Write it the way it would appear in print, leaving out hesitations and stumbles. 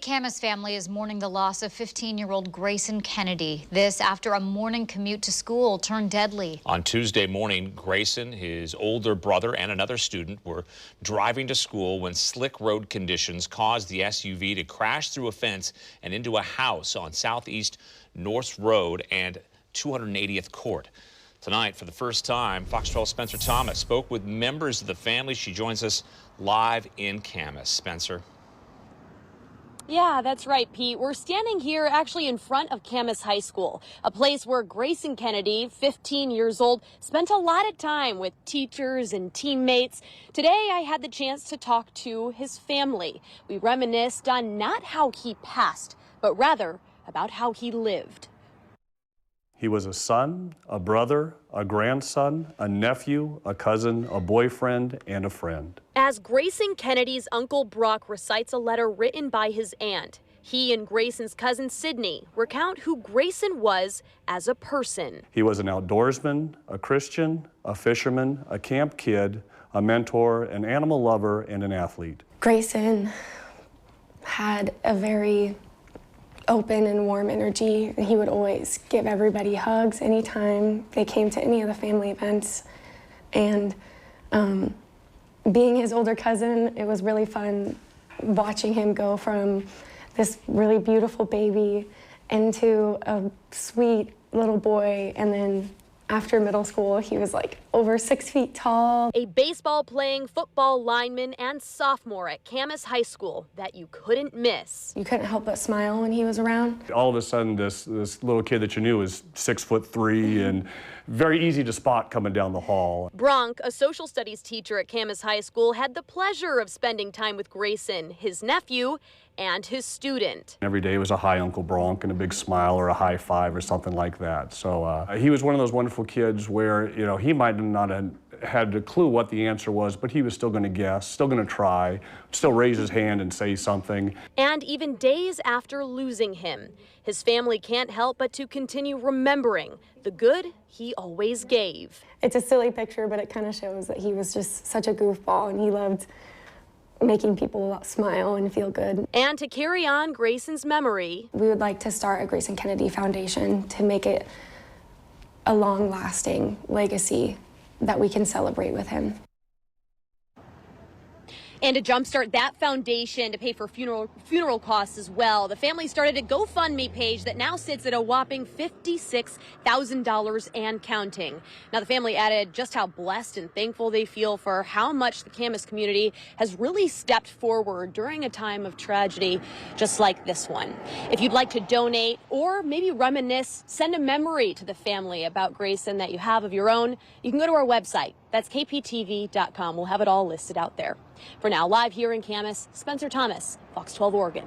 Camas family is mourning the loss of 15-year-old Grayson Kennedy. This after a morning commute to school turned deadly. On Tuesday morning, Grayson, his older brother, and another student were driving to school when slick road conditions caused the SUV to crash through a fence and into a house on Southeast North Road and 280th Court. Tonight, for the first time, Fox 12's Spencer Thomas spoke with members of the family. She joins us live in Camas. Spencer. Yeah, that's right, Pete. We're standing here actually in front of Camas High School, a place where Grayson Kennedy, 15 years old, spent a lot of time with teachers and teammates. Today, I had the chance to talk to his family. We reminisced on not how he passed, but rather about how he lived. He was a son, a brother, a grandson, a nephew, a cousin, a boyfriend, and a friend. As Grayson Kennedy's uncle Brock recites a letter written by his aunt, he and Grayson's cousin Sydney recount who Grayson was as a person. He was an outdoorsman, a Christian, a fisherman, a camp kid, a mentor, an animal lover, and an athlete. Grayson had a very open and warm energy. He would always give everybody hugs anytime they came to any of the family events. And being his older cousin, it was really fun watching him go from this really beautiful baby into a sweet little boy, and then after middle school, he was like over 6 feet tall. A baseball-playing football lineman and sophomore at Camas High School that you couldn't miss. You couldn't help but smile when he was around. All of a sudden, this little kid that you knew was 6'3" and very easy to spot coming down the hall. Bronk, a social studies teacher at Camas High School, had the pleasure of spending time with Grayson, his nephew, and his student. Every day was a hi, Uncle Bronk, and a big smile or a high five or something like that. So he was one of those wonderful kids where, you know, he might not have had a clue what the answer was, but he was still going to guess, still going to try, still raise his hand and say something. And even days after losing him, his family can't help but to continue remembering the good he always gave. It's a silly picture, but it kind of shows that he was just such a goofball, and he loved making people smile and feel good. And to carry on Grayson's memory, we would like to start a Grayson Kennedy Foundation to make it a long-lasting legacy that we can celebrate with him. And to jumpstart that foundation to pay for funeral costs as well, the family started a GoFundMe page that now sits at a whopping $56,000 and counting. Now, the family added just how blessed and thankful they feel for how much the Camas community has really stepped forward during a time of tragedy just like this one. If you'd like to donate or maybe reminisce, send a memory to the family about Grayson that you have of your own, you can go to our website. That's KPTV.com. We'll have it all listed out there. For now, live here in Camas, Spencer Thomas, Fox 12 Oregon.